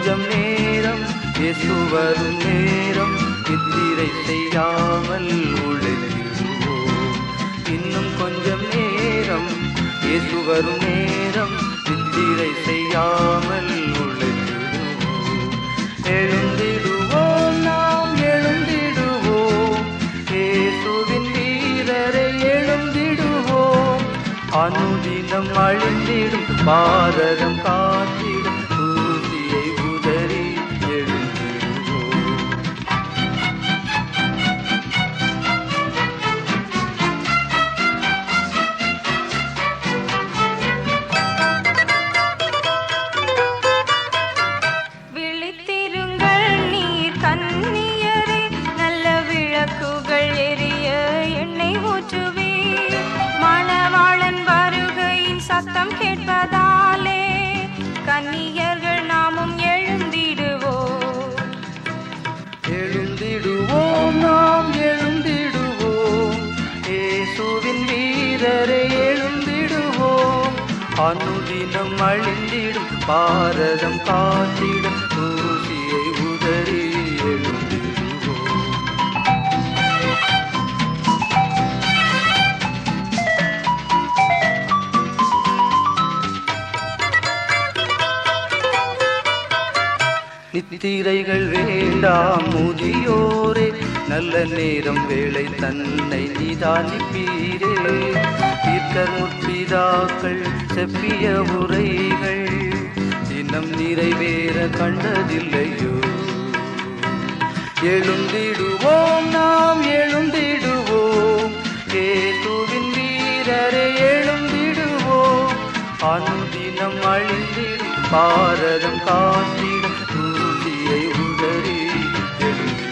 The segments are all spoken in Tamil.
கொஞ்சம் நேரம் இயேசு வரும் நேரம் நித்திரை செய்யாமல் உழைத்திடுவோம். இன்னும் கொஞ்சம் நேரம் இயேசு வரும் நேரம் நித்திரை செய்யாமல் உழைத்திடுவோம். எழுந்திடுவோம், நாம் எழுந்திடுவோம், இயேசுவின் வீரரை எழுந்திடுவோம். அனுதினம் அழிந்திடும் பாரதம் காத்திடும் தூசியை உதறி எழுந்திடுவோம். விழித்திருங்கள் நீர் கன்னியரே, நல்ல விளக்குகள் எரிய எண்ணெய் ஊற்றுவே. மணவாளன் வருகையின் சத்தம் கேட்பதாலே கன்னியர்கள் நாமும் எழுந்திடுவோம். எழுந்திடுவோம், நாம் எழுந்திடுவோம், இயேசுவின் வீரரை எழுந்திடுவோம். அனுதினம் அழிந்திடும் பாரதம் காத்திடும் தூசியை உதறி எழுந்திடுவோம். நித்திரைகள் வேண்டாம் முதியோரே, நல்ல நேரம் வேளை தன்னை நிதானிப்பீரே. தீர்க்கர் முற்பிதாக்கள் செப்பிய உரைகள் தினம் நிறைவேற கண்டதில்லையோ. எழுந்திடுவோம், நாம் எழுந்திடுவோம், இயேசுவின் வீரரை எழுந்திடுவோம். அனுதினம் அழிந்திடும் பாரதம் காத்திடும் தூசியை உதறி எழுந்திடுவோம்.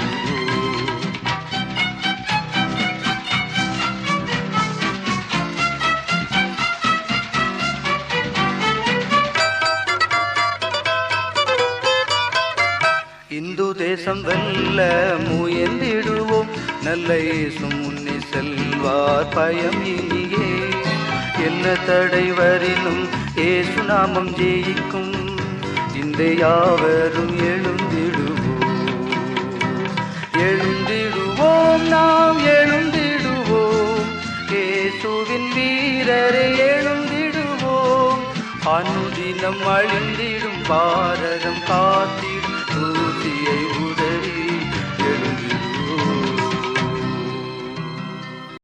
இந்து தேசம் வெல்ல முயன்றிடுவோம், நல்ல இயேசு முன்னே செல்வார் பயம் இனியே. என்ன தடை வரினும் இயேசு நாமம் ஜெயிக்கும், இந்த யாவரும் எழுந்திடுவோம். எழுந்திடுவோம், நாம் எழுந்திடுவோம், இயேசுவின் வீரரை எழுந்திடுவோம். அனுதினம் அழிந்திடும் பாரதம் காத்தி